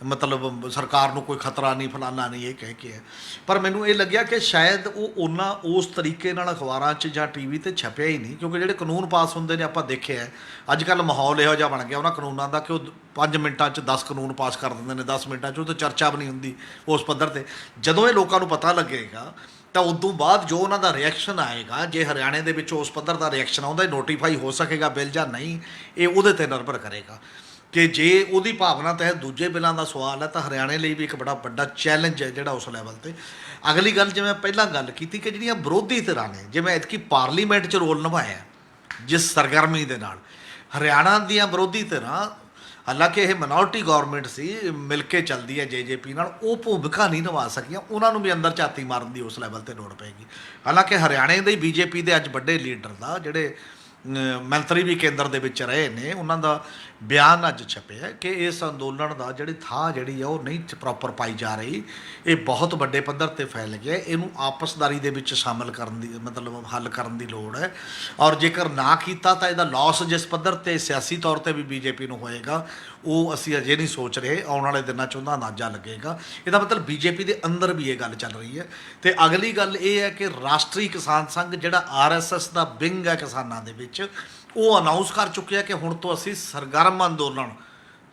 ਮਤਲਬ ਸਰਕਾਰ ਨੂੰ ਕੋਈ ਖਤਰਾ ਨਹੀਂ, ਫਲਾਨਾ ਨਹੀਂ, ਇਹ ਕਹਿ ਕੇ ਹੈ। ਪਰ ਮੈਨੂੰ ਇਹ ਲੱਗਿਆ ਕਿ ਸ਼ਾਇਦ ਉਹ ਉਹਨਾਂ ਉਸ ਤਰੀਕੇ ਨਾਲ ਅਖਬਾਰਾਂ 'ਚ ਜਾਂ ਟੀ ਵੀ 'ਤੇ ਛਪਿਆ ਹੀ ਨਹੀਂ, ਕਿਉਂਕਿ ਜਿਹੜੇ ਕਾਨੂੰਨ ਪਾਸ ਹੁੰਦੇ ਨੇ, ਆਪਾਂ ਦੇਖਿਆ ਅੱਜ ਕੱਲ੍ਹ ਮਾਹੌਲ ਇਹੋ ਜਿਹਾ ਬਣ ਗਿਆ ਉਹਨਾਂ ਕਾਨੂੰਨਾਂ ਦਾ ਕਿ ਉਹ 5 ਮਿੰਟਾਂ 'ਚ 10 ਕਾਨੂੰਨ ਪਾਸ ਕਰ ਦਿੰਦੇ ਨੇ, 10 ਮਿੰਟਾਂ 'ਚ ਉਹ 'ਤੇ ਚਰਚਾ ਵੀ ਨਹੀਂ ਹੁੰਦੀ ਉਸ ਪੱਧਰ 'ਤੇ। ਜਦੋਂ ਇਹ ਲੋਕਾਂ ਨੂੰ ਪਤਾ ਲੱਗੇਗਾ ਤਾਂ ਉਦੋਂ ਬਾਅਦ ਜੋ ਉਹਨਾਂ ਦਾ ਰਿਐਕਸ਼ਨ ਆਏਗਾ, ਜੇ ਹਰਿਆਣੇ ਦੇ ਵਿੱਚ ਉਸ ਪੱਧਰ ਦਾ ਰਿਐਕਸ਼ਨ ਆਉਂਦਾ, ਨੋਟੀਫਾਈ ਹੋ ਸਕੇਗਾ ਬਿੱਲ ਜਾਂ ਨਹੀਂ, ਇਹ ਉਹਦੇ 'ਤੇ ਨਿਰਭਰ ਕਰੇਗਾ। ਕਿ ਜੇ ਉਹਦੀ ਭਾਵਨਾ ਤਹਿਤ ਦੂਜੇ ਬਿੱਲਾਂ ਦਾ ਸਵਾਲ ਹੈ ਤਾਂ ਹਰਿਆਣੇ ਲਈ ਵੀ ਇੱਕ ਬੜਾ ਵੱਡਾ ਚੈਲੰਜ ਹੈ ਜਿਹੜਾ ਉਸ ਲੈਵਲ ਤੇ। ਅਗਲੀ ਗੱਲ, ਜਿਵੇਂ ਪਹਿਲਾਂ ਗੱਲ ਕੀਤੀ ਕਿ ਜਿਹੜੀਆਂ ਵਿਰੋਧੀ ਧਿਰਾਂ ਨੇ, ਜਿਵੇਂ ਐਤਕੀ ਪਾਰਲੀਮੈਂਟ 'ਚ ਰੋਲ ਨਿਭਾਇਆ ਜਿਸ ਸਰਗਰਮੀ ਦੇ ਨਾਲ, ਹਰਿਆਣਾ ਦੀਆਂ ਵਿਰੋਧੀ ਧਿਰਾਂ, ਹਾਲਾਂਕਿ ਇਹ ਮਿਨੋਰਟੀ ਗਵਰਨਮੈਂਟ ਸੀ, ਮਿਲ ਕੇ ਚੱਲਦੀ ਹੈ ਜੇਜੇਪੀ ਨਾਲ, ਉਹ ਭੂਮਿਕਾ ਨਹੀਂ ਨਿਭਾ ਸਕੀਆਂ। ਉਹਨਾਂ ਨੂੰ ਵੀ ਅੰਦਰ ਝਾਤੀ ਮਾਰਨ ਦੀ ਉਸ ਲੈਵਲ ਤੇ ਲੋੜ ਪਏਗੀ। ਹਾਲਾਂਕਿ ਹਰਿਆਣੇ ਦੇ ਬੀਜੇਪੀ ਦੇ ਅੱਜ ਵੱਡੇ ਲੀਡਰ ਦਾ, ਜਿਹੜੇ ਮੰਤਰੀ ਵੀ ਕੇਂਦਰ ਦੇ ਵਿੱਚ ਰਹੇ ਨੇ, ਉਹਨਾਂ ਦਾ ਬਿਆਨ ਅੱਜ ਛਪਿਆ ਕਿ ਇਸ ਅੰਦੋਲਨ ਦਾ ਜਿਹੜੀ ਥਾਂ ਜਿਹੜੀ ਆ ਉਹ ਨਹੀਂ ਪ੍ਰੋਪਰ ਪਾਈ ਜਾ ਰਹੀ, ਇਹ ਬਹੁਤ ਵੱਡੇ ਪੱਧਰ ਤੇ ਫੈਲ ਗਿਆ, ਇਹਨੂੰ ਆਪਸਦਾਰੀ ਦੇ ਵਿੱਚ ਸ਼ਾਮਲ ਕਰਨ ਦੀ, ਮਤਲਬ ਹੱਲ ਕਰਨ ਦੀ ਲੋੜ ਹੈ। ਔਰ ਜੇਕਰ ਨਾ ਕੀਤਾ ਤਾਂ ਇਹਦਾ ਲਾਸ ਜਿਸ ਪੱਧਰ ਤੇ ਸਿਆਸੀ ਤੌਰ ਤੇ ਵੀ ਬੀਜੇਪੀ ਨੂੰ ਹੋਏਗਾ, ਉਹ ਅਸੀਂ ਅਜੇ ਨਹੀਂ ਸੋਚ ਰਹੇ, ਆਉਣ ਵਾਲੇ ਦਿਨਾਂ 'ਚ ਉਹਦਾ ਅੰਦਾਜ਼ਾ ਲੱਗੇਗਾ। ਇਹਦਾ ਮਤਲਬ ਬੀਜੇਪੀ ਦੇ ਅੰਦਰ ਵੀ ਇਹ ਗੱਲ ਚੱਲ ਰਹੀ ਹੈ। ਤੇ ਅਗਲੀ ਗੱਲ ਇਹ ਹੈ ਕਿ ਰਾਸ਼ਟਰੀ ਕਿਸਾਨ ਸੰਘ, ਜਿਹੜਾ ਆਰਐਸਐਸ ਦਾ ਵਿੰਗ ਹੈ ਕਿਸਾਨਾਂ ਦੇ ਵਿੱਚ, ਉਹ ਅਨਾਉਂਸ ਕਰ ਚੁੱਕਿਆ ਕਿ ਹੁਣ ਤੋਂ ਅਸੀਂ ਸਰਗਰਮ ਅੰਦੋਲਨ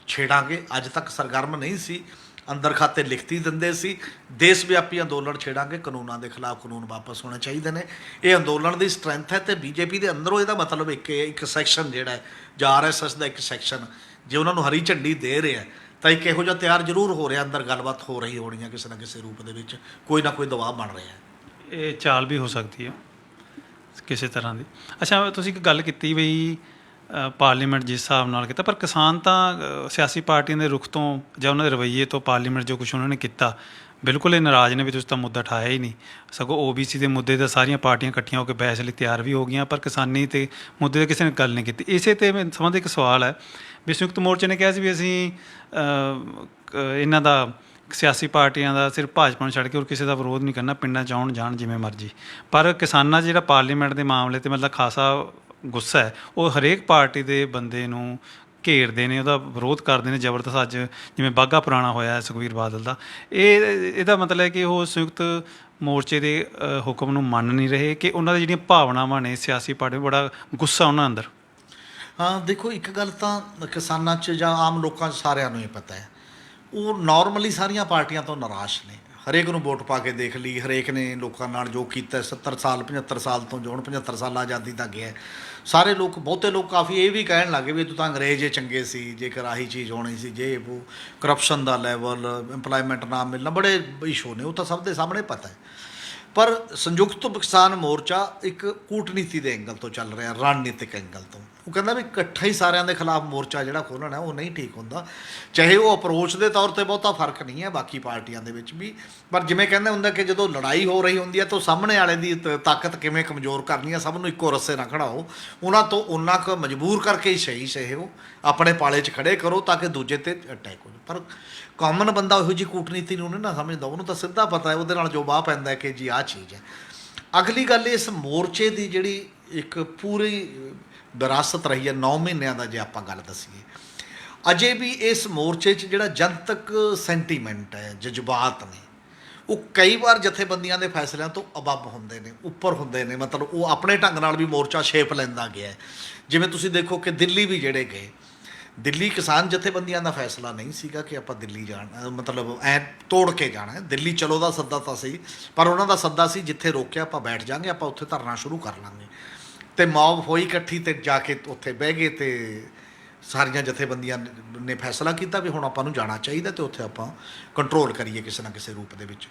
ਛੇੜਾਂਗੇ। ਅੱਜ ਤੱਕ ਸਰਗਰਮ ਨਹੀਂ ਸੀ, ਅੰਦਰ ਖਾਤੇ ਲਿਖਤੀ ਦਿੰਦੇ ਸੀ, ਦੇਸ਼ ਵਿਆਪੀ ਅੰਦੋਲਨ ਛੇੜਾਂਗੇ, ਕਾਨੂੰਨਾਂ ਦੇ ਖਿਲਾਫ ਕਾਨੂੰਨ ਵਾਪਸ ਹੋਣੇ ਚਾਹੀਦੇ ਨੇ। ਇਹ ਅੰਦੋਲਨ ਦੀ ਸਟਰੈਂਥ ਹੈ। ਤੇ ਬੀਜੇਪੀ ਦੇ ਅੰਦਰੋਂ ਇਹਦਾ ਮਤਲਬ ਇੱਕ ਸੈਕਸ਼ਨ ਜਿਹੜਾ ਹੈ, ਜਾਂ ਆਰਐਸਐਸ ਦਾ ਇੱਕ ਸੈਕਸ਼ਨ ਜੇ ਉਹਨਾਂ ਨੂੰ ਹਰੀ ਝੰਡੀ ਦੇ ਰਿਹਾ ਤਾਂ ਇੱਕ ਇਹੋ ਜਿਹਾ ਤਿਆਰ ਜ਼ਰੂਰ ਹੋ ਰਿਹਾ, ਅੰਦਰ ਗੱਲਬਾਤ ਹੋ ਰਹੀ ਹੋਣੀ ਹੈ ਕਿਸੇ ਨਾ ਕਿਸੇ ਰੂਪ ਦੇ ਵਿੱਚ, ਕੋਈ ਨਾ ਕੋਈ ਦਬਾਅ ਬਣ ਰਿਹਾ ਹੈ।
ਇਹ ਚਾਲ ਵੀ ਹੋ ਸਕਦੀ ਹੈ ਕਿਸੇ ਤਰ੍ਹਾਂ ਦੀ। ਅੱਛਾ, ਤੁਸੀਂ ਇੱਕ ਗੱਲ ਕੀਤੀ ਬਈ ਪਾਰਲੀਮੈਂਟ ਜਿਸ ਹਿਸਾਬ ਨਾਲ ਕੀਤਾ, ਪਰ ਕਿਸਾਨ ਤਾਂ ਸਿਆਸੀ ਪਾਰਟੀਆਂ ਦੇ ਰੁਖ ਤੋਂ ਜਾਂ ਉਹਨਾਂ ਦੇ ਰਵੱਈਏ ਤੋਂ ਪਾਰਲੀਮੈਂਟ ਜੋ ਕੁਛ ਉਹਨਾਂ ਨੇ ਕੀਤਾ, ਬਿਲਕੁਲ ਇਹ ਨਾਰਾਜ਼ ਨੇ ਵੀ ਤੁਸੀਂ ਤਾਂ ਮੁੱਦਾ ਉਠਾਇਆ ਹੀ ਨਹੀਂ। ਸਗੋਂ ਓਬੀਸੀ ਦੇ ਮੁੱਦੇ 'ਤੇ ਸਾਰੀਆਂ ਪਾਰਟੀਆਂ ਇਕੱਠੀਆਂ ਹੋ ਕੇ ਬਹਿਸ ਲਈ ਤਿਆਰ ਵੀ ਹੋ ਗਈਆਂ, ਪਰ ਕਿਸਾਨੀ ਤੇ ਮੁੱਦੇ 'ਤੇ ਕਿਸੇ ਨੇ ਗੱਲ ਨਹੀਂ ਕੀਤੀ। ਇਸੇ 'ਤੇ ਸੰਬੰਧ ਇੱਕ ਸਵਾਲ ਹੈ ਵੀ ਸੰਯੁਕਤ ਮੋਰਚੇ ਨੇ ਕਿਹਾ ਸੀ ਵੀ ਅਸੀਂ ਇਹਨਾਂ ਦਾ ਸਿਆਸੀ ਪਾਰਟੀਆਂ ਦਾ ਸਿਰਫ ਭਾਜਪਾ ਨੂੰ ਛੱਡ ਕੇ ਹੋਰ ਕਿਸੇ ਦਾ ਵਿਰੋਧ ਨਹੀਂ ਕਰਨਾ, ਪਿੰਡਾਂ 'ਚ ਆਉਣ ਜਾਣ ਜਿਵੇਂ ਮਰਜ਼ੀ। ਪਰ ਕਿਸਾਨਾਂ 'ਚ ਜਿਹੜਾ ਪਾਰਲੀਮੈਂਟ ਦੇ ਮਾਮਲੇ 'ਤੇ ਮਤਲਬ ਖਾਸਾ ਗੁੱਸਾ ਹੈ, ਉਹ ਹਰੇਕ ਪਾਰਟੀ ਦੇ ਬੰਦੇ ਨੂੰ ਘੇਰਦੇ ਨੇ, ਉਹਦਾ ਵਿਰੋਧ ਕਰਦੇ ਨੇ ਜ਼ਬਰਦਸਤ। ਅੱਜ ਜਿਵੇਂ ਬਾਘਾ ਪੁਰਾਣਾ ਹੋਇਆ ਸੁਖਬੀਰ ਬਾਦਲ ਦਾ, ਇਹਦਾ ਮਤਲਬ ਹੈ ਕਿ ਉਹ ਸੰਯੁਕਤ ਮੋਰਚੇ ਦੇ ਹੁਕਮ ਨੂੰ ਮੰਨ ਨਹੀਂ ਰਹੇ, ਕਿ ਉਹਨਾਂ ਦੀ ਜਿਹੜੀਆਂ ਭਾਵਨਾਵਾਂ ਨੇ ਸਿਆਸੀ ਪਾਰਟੀ ਬੜਾ ਗੁੱਸਾ ਉਹਨਾਂ ਅੰਦਰ।
ਹਾਂ ਦੇਖੋ, ਇੱਕ ਗੱਲ ਤਾਂ ਕਿਸਾਨਾਂ 'ਚ ਜਾਂ ਆਮ ਲੋਕਾਂ 'ਚ ਸਾਰਿਆਂ ਨੂੰ ਹੀ ਪਤਾ ਹੈ, ਉਹ ਨਾਰਮਲੀ ਸਾਰੀਆਂ ਪਾਰਟੀਆਂ ਤੋਂ ਨਿਰਾਸ਼ ਨੇ। ਹਰੇਕ ਨੂੰ ਵੋਟ ਪਾ ਕੇ ਦੇਖ ਲਈ, ਹਰੇਕ ਨੇ ਲੋਕਾਂ ਨਾਲ ਜੋ ਕੀਤਾ 70 ਸਾਲ 75 ਸਾਲ ਤੋਂ ਜੋ ਹੁਣ 75 ਸਾਲ ਆਜ਼ਾਦੀ ਤੱਕ ਗਿਆ, ਸਾਰੇ ਲੋਕ, ਬਹੁਤੇ ਲੋਕ ਕਾਫੀ ਇਹ ਵੀ ਕਹਿਣ ਲੱਗੇ ਵੀ ਤੂੰ ਤਾਂ ਅੰਗਰੇਜ਼ ਚੰਗੇ ਸੀ, ਜੇਕਰ ਆਹੀ ਚੀਜ਼ ਹੋਣੀ ਸੀ, ਜੇ ਉਹ ਕਰਪਸ਼ਨ ਦਾ ਲੈਵਲ, ਇੰਪਲਾਇਮੈਂਟ ਨਾ ਮਿਲਣਾ, ਬੜੇ ਇਸ਼ੂ ਨੇ, ਉਹ ਤਾਂ ਸਭ ਦੇ ਸਾਹਮਣੇ ਪਤਾ ਹੈ। ਪਰ ਸੰਯੁਕਤ ਕਿਸਾਨ ਮੋਰਚਾ ਇੱਕ ਕੂਟਨੀਤੀ ਦੇ ਐਂਗਲ ਤੋਂ ਚੱਲ ਰਿਹਾ, ਰਣਨੀਤਿਕ ਐਂਗਲ ਤੋਂ। ਉਹ ਕਹਿੰਦਾ ਵੀ ਇਕੱਠਾ ਹੀ ਸਾਰਿਆਂ ਦੇ ਖਿਲਾਫ ਮੋਰਚਾ ਜਿਹੜਾ ਖੋਲ੍ਹਣਾ ਉਹ ਨਹੀਂ ਠੀਕ ਹੁੰਦਾ, ਚਾਹੇ ਉਹ ਅਪਰੋਚ ਦੇ ਤੌਰ 'ਤੇ ਬਹੁਤਾ ਫਰਕ ਨਹੀਂ ਹੈ ਬਾਕੀ ਪਾਰਟੀਆਂ ਦੇ ਵਿੱਚ ਵੀ। ਪਰ ਜਿਵੇਂ ਕਹਿੰਦੇ ਹੁੰਦਾ ਕਿ ਜਦੋਂ ਲੜਾਈ ਹੋ ਰਹੀ ਹੁੰਦੀ ਹੈ ਤਾਂ ਸਾਹਮਣੇ ਵਾਲੇ ਦੀ ਤਾਕਤ ਕਿਵੇਂ ਕਮਜ਼ੋਰ ਕਰਨੀ ਹੈ, ਸਭ ਨੂੰ ਇੱਕੋ ਰੱਸੇ ਨਾਲ ਖੜਾਓ, ਉਹਨਾਂ ਤੋਂ ਉਹਨਾਂ ਕੁ ਮਜਬੂਰ ਕਰਕੇ ਹੀ ਸਹੀ ਹੋ, ਆਪਣੇ ਪਾਲੇ 'ਚ ਖੜੇ ਕਰੋ ਤਾਂ ਕਿ ਦੂਜੇ 'ਤੇ ਅਟੈਕ ਹੋ ਜਾਵੇ। ਪਰ ਕਾਮਨ ਬੰਦਾ ਇਹੋ ਜਿਹੀ ਕੂਟਨੀਤੀ ਨੂੰ ਨਹੀਂ ਨਾ ਸਮਝਦਾ, ਉਹਨੂੰ ਤਾਂ ਸਿੱਧਾ ਪਤਾ ਹੈ ਉਹਦੇ ਨਾਲ ਜੋ ਵਾਹ ਪੈਂਦਾ ਕਿ ਜੀ ਆਹ ਚੀਜ਼ ਹੈ। ਅਗਲੀ ਗੱਲ, ਇਸ ਮੋਰਚੇ ਦੀ ਜਿਹੜੀ ਇੱਕ ਪੂਰੀ ਵਿਰਾਸਤ ਰਹੀ ਹੈ 9 ਮਹੀਨਿਆਂ ਦਾ, ਜੇ ਆਪਾਂ ਗੱਲ ਦੱਸੀਏ, ਅਜੇ ਵੀ ਇਸ ਮੋਰਚੇ 'ਚ ਜਿਹੜਾ ਜਨਤਕ ਸੈਂਟੀਮੈਂਟ ਹੈ, ਜਜ਼ਬਾਤ ਨੇ, ਉਹ ਕਈ ਵਾਰ ਜਥੇਬੰਦੀਆਂ ਦੇ ਫੈਸਲਿਆਂ ਤੋਂ ਅਬੱਬ ਹੁੰਦੇ ਨੇ, ਉੱਪਰ ਹੁੰਦੇ ਨੇ, ਮਤਲਬ ਉਹ ਆਪਣੇ ਢੰਗ ਨਾਲ ਵੀ ਮੋਰਚਾ ਸ਼ੇਪ ਲੈਂਦਾ ਗਿਆ। ਜਿਵੇਂ ਤੁਸੀਂ ਦੇਖੋ ਕਿ ਦਿੱਲੀ ਵੀ ਜਿਹੜੇ ਗਏ, ਦਿੱਲੀ ਕਿਸਾਨ ਜਥੇਬੰਦੀਆਂ ਦਾ ਫੈਸਲਾ ਨਹੀਂ ਸੀਗਾ ਕਿ ਆਪਾਂ ਦਿੱਲੀ ਜਾਣਾ, ਮਤਲਬ ਐ ਤੋੜ ਕੇ ਜਾਣਾ। ਦਿੱਲੀ ਚਲੋ ਦਾ ਸੱਦਾ ਤਾਂ ਸੀ, ਪਰ ਉਹਨਾਂ ਦਾ ਸੱਦਾ ਸੀ ਜਿੱਥੇ ਰੋਕਿਆ ਆਪਾਂ ਬੈਠ ਜਾਾਂਗੇ, ਆਪਾਂ ਉੱਥੇ ਧਰਨਾ ਸ਼ੁਰੂ ਕਰ ਲਾਂਗੇ। ਅਤੇ ਮੌਬ ਹੋਈ ਇਕੱਠੀ, ਅਤੇ ਜਾ ਕੇ ਉੱਥੇ ਬਹਿ ਗਏ, ਅਤੇ ਸਾਰੀਆਂ ਜਥੇਬੰਦੀਆਂ ਨੇ ਫੈਸਲਾ ਕੀਤਾ ਵੀ ਹੁਣ ਆਪਾਂ ਨੂੰ ਜਾਣਾ ਚਾਹੀਦਾ, ਅਤੇ ਉੱਥੇ ਆਪਾਂ ਕੰਟਰੋਲ ਕਰੀਏ ਕਿਸੇ ਨਾ ਕਿਸੇ ਰੂਪ ਦੇ ਵਿੱਚ।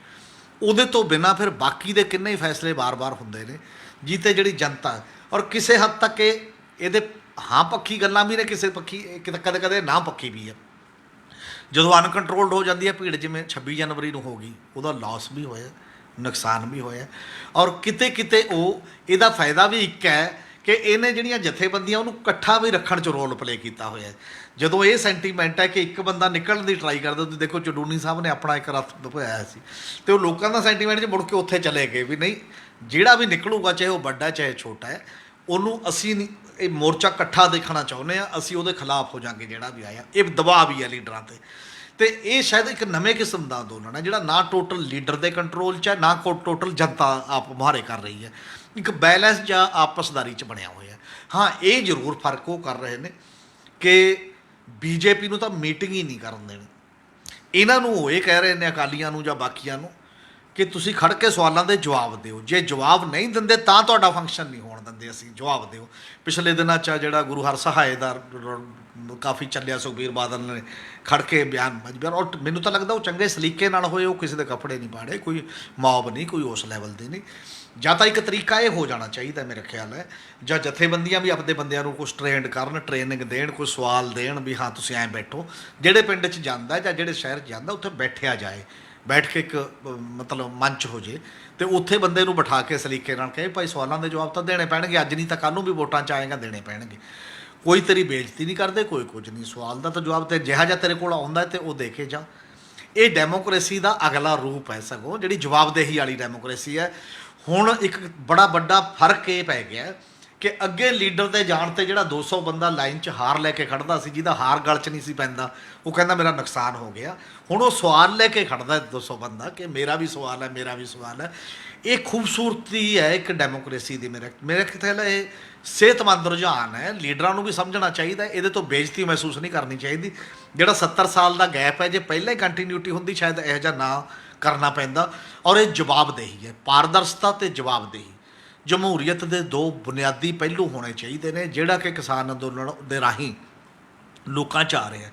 ਉਹਦੇ ਤੋਂ ਬਿਨਾਂ ਫਿਰ ਬਾਕੀ ਦੇ ਕਿੰਨੇ ਹੀ ਫੈਸਲੇ ਵਾਰ-ਵਾਰ ਹੁੰਦੇ ਨੇ ਜਿੱਤੇ ਜਿਹੜੀ ਜਨਤਾ, ਔਰ ਕਿਸੇ ਹੱਦ ਤੱਕ ਇਹਦੇ ਹਾਂ ਪੱਖੀ ਗੱਲਾਂ ਵੀ ਨੇ, ਕਿਸੇ ਪੱਖੀ ਕਦੇ ਕਦੇ ਨਾ ਪੱਖੀ ਵੀ ਹੈ। ਜਦੋਂ ਅਨਕੰਟਰੋਲਡ ਹੋ ਜਾਂਦੀ ਹੈ ਭੀੜ, ਜਿਵੇਂ 26 ਜਨਵਰੀ ਨੂੰ ਹੋ ਗਈ, ਉਹਦਾ ਲਾਸ ਵੀ ਹੋਇਆ, ਨੁਕਸਾਨ ਵੀ ਹੋਇਆ। ਔਰ ਕਿਤੇ ਕਿਤੇ ਉਹ ਇਹਦਾ ਫਾਇਦਾ ਵੀ ਇੱਕ ਹੈ ਕਿ ਇਹਨੇ ਜਿਹੜੀਆਂ ਜਥੇਬੰਦੀਆਂ ਉਹਨੂੰ ਇਕੱਠਾ ਵੀ ਰੱਖਣ 'ਚ ਰੋਲ ਪਲੇ ਕੀਤਾ ਹੋਇਆ। ਜਦੋਂ ਇਹ ਸੈਂਟੀਮੈਂਟ ਹੈ ਕਿ ਇੱਕ ਬੰਦਾ ਨਿਕਲਣ ਦੀ ਟਰਾਈ ਕਰਦਾ, ਤੁਸੀਂ ਦੇਖੋ ਚਡੂਨੀ ਸਾਹਿਬ ਨੇ ਆਪਣਾ ਇੱਕ ਰੱਥ ਦਪਾਇਆ ਸੀ, ਅਤੇ ਉਹ ਲੋਕਾਂ ਦਾ ਸੈਂਟੀਮੈਂਟ 'ਚ ਮੁੜ ਕੇ ਉੱਥੇ ਚਲੇ ਗਏ ਵੀ ਨਹੀਂ, ਜਿਹੜਾ ਵੀ ਨਿਕਲੂਗਾ ਚਾਹੇ ਉਹ ਵੱਡਾ ਚਾਹੇ ਛੋਟਾ ਹੈ, ਉਹਨੂੰ ਅਸੀਂ ਨਹੀਂ, ਇਹ ਮੋਰਚਾ ਇਕੱਠਾ ਦੇਖਣਾ ਚਾਹੁੰਦੇ ਹਾਂ, ਅਸੀਂ ਉਹਦੇ ਖਿਲਾਫ ਹੋ ਜਾਵਾਂਗੇ ਜਿਹੜਾ ਵੀ ਆਇਆ। ਇਹ ਦਬਾਅ ਵੀ ਹੈ ਲੀਡਰਾਂ 'ਤੇ, ਅਤੇ ਇਹ ਸ਼ਾਇਦ ਇੱਕ ਨਵੇਂ ਕਿਸਮ ਦਾ ਅੰਦੋਲਨ ਹੈ ਜਿਹੜਾ ਨਾ ਟੋਟਲ ਲੀਡਰ ਦੇ ਕੰਟਰੋਲ 'ਚ ਹੈ, ਨਾ ਟੋਟਲ ਜਨਤਾ ਆਪ ਮੁਹਾਰੇ ਕਰ ਰਹੀ ਹੈ, ਇੱਕ ਬੈਲੈਂਸ ਜਾਂ ਆਪਸਦਾਰੀ 'ਚ ਬਣਿਆ ਹੋਇਆ। ਹਾਂ, ਇਹ ਜ਼ਰੂਰ ਫਰਕ ਉਹ ਕਰ ਰਹੇ ਨੇ ਕਿ ਬੀਜੇਪੀ ਨੂੰ ਤਾਂ ਮੀਟਿੰਗ ਹੀ ਨਹੀਂ ਕਰਨ ਦੇਣੀ। ਇਹਨਾਂ ਨੂੰ ਉਹ ਇਹ ਕਹਿ ਰਹੇ ਨੇ, ਅਕਾਲੀਆਂ ਨੂੰ ਜਾਂ ਬਾਕੀਆਂ ਨੂੰ, ਕਿ ਤੁਸੀਂ ਖੜ ਕੇ ਸਵਾਲਾਂ ਦੇ ਜਵਾਬ ਦਿਓ। ਜੇ ਜਵਾਬ ਨਹੀਂ ਦਿੰਦੇ ਤਾਂ ਤੁਹਾਡਾ ਫੰਕਸ਼ਨ ਨਹੀਂ ਹੋਣ ਦਿੰਦੇ ਅਸੀਂ, ਜਵਾਬ ਦਿਓ। ਪਿਛਲੇ ਦਿਨਾਂ 'ਚ ਜਿਹੜਾ ਗੁਰੂ ਹਰਸਹਾਏ ਦਾ ਕਾਫੀ ਚੱਲਿਆ, ਸੁਖਬੀਰ ਬਾਦਲ ਨੇ ਖੜ ਕੇ ਬਿਆਨ ਔਰ ਮੈਨੂੰ ਤਾਂ ਲੱਗਦਾ ਉਹ ਚੰਗੇ ਸਲੀਕੇ ਨਾਲ ਹੋਏ, ਉਹ ਕਿਸੇ ਦੇ ਕੱਪੜੇ ਨਹੀਂ ਪਾੜੇ, ਕੋਈ ਮੌਬ ਨਹੀਂ, ਕੋਈ ਉਸ ਲੈਵਲ ਦੇ ਨਹੀਂ। ਜਾਂ ਤਾਂ ਇੱਕ ਤਰੀਕਾ ਇਹ ਹੋ ਜਾਣਾ ਚਾਹੀਦਾ ਮੇਰੇ ਖਿਆਲ ਹੈ, ਜਾਂ ਜਥੇਬੰਦੀਆਂ ਵੀ ਆਪਣੇ ਬੰਦਿਆਂ ਨੂੰ ਕੁਛ ਟ੍ਰੇਨਡ ਕਰਨ, ਟ੍ਰੇਨਿੰਗ ਦੇਣ, ਕੋਈ ਸਵਾਲ ਦੇਣ ਵੀ ਹਾਂ ਤੁਸੀਂ ਐਂ ਬੈਠੋ। ਜਿਹੜੇ ਪਿੰਡ 'ਚ ਜਾਂਦਾ ਜਾਂ ਜਿਹੜੇ ਸ਼ਹਿਰ 'ਚ ਜਾਂਦਾ ਉੱਥੇ ਬੈਠਿਆ ਜਾਏ, ਬੈਠ ਕੇ ਇੱਕ ਮਤਲਬ ਮੰਚ ਹੋ ਜੇ ਅਤੇ ਉੱਥੇ ਬੰਦੇ ਨੂੰ ਬਿਠਾ ਕੇ ਸਲੀਕੇ ਨਾਲ ਕਹੇ ਭਾਈ ਸਵਾਲਾਂ ਦੇ ਜਵਾਬ ਤਾਂ ਦੇਣੇ ਪੈਣਗੇ, ਅੱਜ ਨਹੀਂ ਤਾਂ ਕੱਲ੍ਹ ਨੂੰ ਵੀ ਵੋਟਾਂ 'ਚ ਆਏਗਾ, ਦੇਣੇ ਪੈਣਗੇ। ਕੋਈ ਤੇਰੀ ਬੇਇੱਜ਼ਤੀ ਨਹੀਂ ਕਰਦੇ, ਕੋਈ ਕੁਝ ਨਹੀਂ, ਸਵਾਲ ਦਾ ਤਾਂ ਜਵਾਬ ਤੇ ਜਿਹਾ ਜਿਹਾ ਤੇਰੇ ਕੋਲ ਆਉਂਦਾ ਤੇ ਉਹ ਦੇ ਕੇ ਜਾ। ਇਹ ਡੈਮੋਕ੍ਰੇਸੀ ਦਾ ਅਗਲਾ ਰੂਪ ਹੈ, ਸਗੋਂ ਜਿਹੜੀ ਜਵਾਬਦੇਹੀ ਵਾਲੀ ਡੈਮੋਕ੍ਰੇਸੀ ਹੈ। ਹੁਣ ਇੱਕ ਬੜਾ ਵੱਡਾ ਫਰਕ ਇਹ ਪੈ ਗਿਆ ਕਿ ਅੱਗੇ ਲੀਡਰ ਦੇ ਜਾਣ 'ਤੇ ਜਿਹੜਾ 200 ਬੰਦਾ ਲਾਈਨ 'ਚ ਹਾਰ ਲੈ ਕੇ ਖੜ੍ਹਦਾ ਸੀ, ਜਿਹਦਾ ਹਾਰ ਗਲ 'ਚ ਨਹੀਂ ਸੀ ਪੈਂਦਾ, ਉਹ ਕਹਿੰਦਾ ਮੇਰਾ ਨੁਕਸਾਨ ਹੋ ਗਿਆ। ਹੁਣ ਉਹ ਸਵਾਲ ਲੈ ਕੇ ਖੜ੍ਹਦਾ 200 ਬੰਦਾ ਕਿ ਮੇਰਾ ਵੀ ਸਵਾਲ ਹੈ, ਮੇਰਾ ਵੀ ਸਵਾਲ ਹੈ। ਇਹ ਖੂਬਸੂਰਤੀ ਹੈ ਇੱਕ ਡੈਮੋਕ੍ਰੇਸੀ ਦੀ। ਮੇਰੇ ਖਿਆਲ ਇਹ ਸਿਹਤਮੰਦ ਰੁਝਾਨ ਹੈ। ਲੀਡਰਾਂ ਨੂੰ ਵੀ ਸਮਝਣਾ ਚਾਹੀਦਾ, ਇਹਦੇ ਤੋਂ ਬੇਇੱਜ਼ਤੀ ਮਹਿਸੂਸ ਨਹੀਂ ਕਰਨੀ ਚਾਹੀਦੀ। ਜਿਹੜਾ 70 ਸਾਲ ਦਾ ਗੈਪ ਹੈ, ਜੇ ਪਹਿਲਾਂ ਹੀ ਕੰਟੀਨਿਊਟੀ ਹੁੰਦੀ ਸ਼ਾਇਦ ਇਹੋ ਜਿਹਾ ਨਾ ਕਰਨਾ ਪੈਂਦਾ। ਔਰ ਇਹ ਜਵਾਬਦੇਹੀ ਹੈ, ਪਾਰਦਰਸ਼ਤਾ ਅਤੇ ਜਵਾਬਦੇਹੀ। ਜਮਹੂਰੀਅਤ ਦੇ ਦੋ ਬੁਨਿਆਦੀ ਪਹਿਲੂ ਹੋਣੇ ਚਾਹੀਦੇ ਨੇ, ਜਿਹੜਾ ਕਿ ਕਿਸਾਨ ਅੰਦੋਲਨ ਦੇ ਰਾਹੀਂ ਲੋਕਾਂ 'ਚ ਆ ਰਿਹਾ।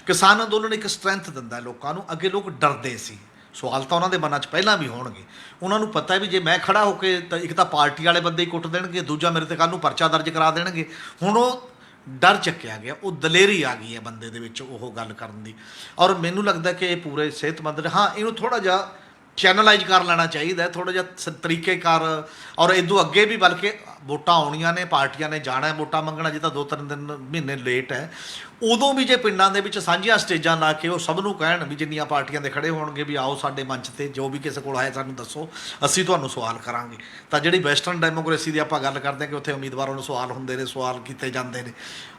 ਕਿਸਾਨ ਅੰਦੋਲਨ ਇੱਕ ਸਟਰੈਂਥ ਦਿੰਦਾ ਲੋਕਾਂ ਨੂੰ। ਅੱਗੇ ਲੋਕ ਡਰਦੇ ਸੀ, ਸਵਾਲ ਤਾਂ ਉਹਨਾਂ ਦੇ ਮਨਾਂ 'ਚ ਪਹਿਲਾਂ ਵੀ ਹੋਣਗੇ। ਉਹਨਾਂ ਨੂੰ ਪਤਾ ਵੀ ਜੇ ਮੈਂ ਖੜ੍ਹਾ ਹੋ ਕੇ ਤਾਂ ਇੱਕ ਤਾਂ ਪਾਰਟੀ ਵਾਲੇ ਬੰਦੇ ਹੀ ਕੁੱਟ ਦੇਣਗੇ, ਦੂਜਾ ਮੇਰੇ 'ਤੇ ਕੱਲ੍ਹ ਨੂੰ ਪਰਚਾ ਦਰਜ ਕਰਾ ਦੇਣਗੇ। ਹੁਣ ਉਹ ਡਰ ਚੱਕਿਆ ਗਿਆ, ਉਹ ਦਲੇਰੀ ਆ ਗਈ ਹੈ ਬੰਦੇ ਦੇ ਵਿੱਚ ਉਹ ਗੱਲ ਕਰਨ ਦੀ। ਔਰ ਮੈਨੂੰ ਲੱਗਦਾ ਕਿ ਇਹ ਪੂਰੇ ਸਿਹਤਮੰਦ ਨੇ। ਹਾਂ, ਇਹਨੂੰ ਥੋੜ੍ਹਾ ਜਿਹਾ ਚੈਨਲਾਈਜ਼ ਕਰ ਲੈਣਾ ਚਾਹੀਦਾ, ਥੋੜ੍ਹਾ ਜਿਹਾ ਤਰੀਕੇਕਾਰ। ਔਰ ਇਦੋਂ ਅੱਗੇ ਵੀ ਬਲਕਿ ਵੋਟਾਂ ਆਉਣੀਆਂ ਨੇ, ਪਾਰਟੀਆਂ ਨੇ ਜਾਣਾ ਵੋਟਾਂ ਮੰਗਣਾ, ਜੇ ਤਾਂ 2-3 ਦਿਨ ਮਹੀਨੇ ਲੇਟ ਹੈ, ਉਦੋਂ ਵੀ ਜੇ ਪਿੰਡਾਂ ਦੇ ਵਿੱਚ ਸਾਂਝੀਆਂ ਸਟੇਜਾਂ ਲਾ ਕੇ ਉਹ ਸਭ ਨੂੰ ਕਹਿਣ ਵੀ ਜਿੰਨੀਆਂ ਪਾਰਟੀਆਂ ਦੇ ਖੜ੍ਹੇ ਹੋਣਗੇ ਵੀ ਆਓ ਸਾਡੇ ਮੰਚ 'ਤੇ, ਜੋ ਵੀ ਕਿਸੇ ਕੋਲ ਆਏ ਸਾਨੂੰ ਦੱਸੋ, ਅਸੀਂ ਤੁਹਾਨੂੰ ਸਵਾਲ ਕਰਾਂਗੇ। ਤਾਂ ਜਿਹੜੀ ਵੈਸਟਰਨ ਡੈਮੋਕ੍ਰੇਸੀ ਦੀ ਆਪਾਂ ਗੱਲ ਕਰਦੇ ਹਾਂ ਕਿ ਉੱਥੇ ਉਮੀਦਵਾਰਾਂ ਨੂੰ ਸਵਾਲ ਹੁੰਦੇ ਨੇ, ਸਵਾਲ ਕੀਤੇ ਜਾਂਦੇ ਨੇ,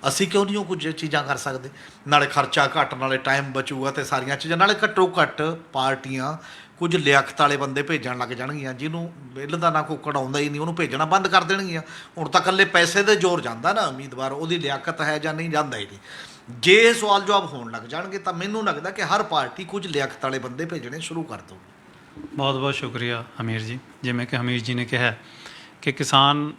ਅਸੀਂ ਕਿਉਂ ਨਹੀਂ ਉਹ ਕੁਝ ਚੀਜ਼ਾਂ ਕਰ ਸਕਦੇ? ਨਾਲੇ ਖਰਚਾ ਘੱਟ, ਨਾਲੇ ਟਾਈਮ ਬਚੂਗਾ ਅਤੇ ਸਾਰੀਆਂ ਚੀਜ਼ਾਂ, ਨਾਲੇ ਘੱਟੋ ਘੱਟ ਪਾਰਟੀਆਂ ਕੁਝ ਲਿਆਕਤ ਵਾਲੇ ਬੰਦੇ ਭੇਜਣ ਲੱਗ ਜਾਣਗੀਆਂ। ਜਿਹਨੂੰ ਬਿੱਲ ਦਾ ਨਾ ਕੁੱਕੜ ਆਉਂਦਾ ਹੀ ਨਹੀਂ, ਉਹਨੂੰ ਭੇਜਣਾ ਬੰਦ ਕਰ ਦੇਣਗੀਆਂ। ਹੁਣ ਤਾਂ ਇਕੱਲੇ ਪੈਸੇ ਦੇ ਜ਼ੋਰ ਜਾਂਦਾ ਨਾ ਉਮੀਦਵਾਰ, ਉਹਦੀ ਲਿਆਕਤ ਹੈ ਜਾਂ ਨਹੀਂ, ਜਾਂਦਾ ਹੀ ਨਹੀਂ। ਜੇ ਸਵਾਲ ਜਵਾਬ ਹੋਣ ਲੱਗ ਜਾਣਗੇ ਤਾਂ ਮੈਨੂੰ ਲੱਗਦਾ ਕਿ ਹਰ ਪਾਰਟੀ ਕੁਝ ਲਿਆਕਤ ਵਾਲੇ ਬੰਦੇ ਭੇਜਣੇ ਸ਼ੁਰੂ ਕਰ ਦਊਗੀ।
ਬਹੁਤ ਬਹੁਤ ਸ਼ੁਕਰੀਆ ਹਮੀਰ ਜੀ। ਜਿਵੇਂ ਕਿ ਹਮੀਰ ਜੀ ਨੇ ਕਿਹਾ ਕਿ ਕਿਸਾਨ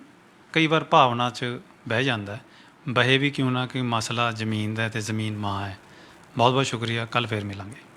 ਕਈ ਵਾਰ ਭਾਵਨਾ 'ਚ ਬਹਿ ਜਾਂਦਾ ਹੈ, ਬਹੇ ਵੀ ਕਿਉਂ ਨਾ, ਕਿ ਮਸਲਾ ਜ਼ਮੀਨ ਦਾ ਅਤੇ ਜ਼ਮੀਨ ਮਾਂ ਹੈ। ਬਹੁਤ ਬਹੁਤ ਸ਼ੁਕਰੀਆ, ਕੱਲ੍ਹ ਫੇਰ ਮਿਲਾਂਗੇ।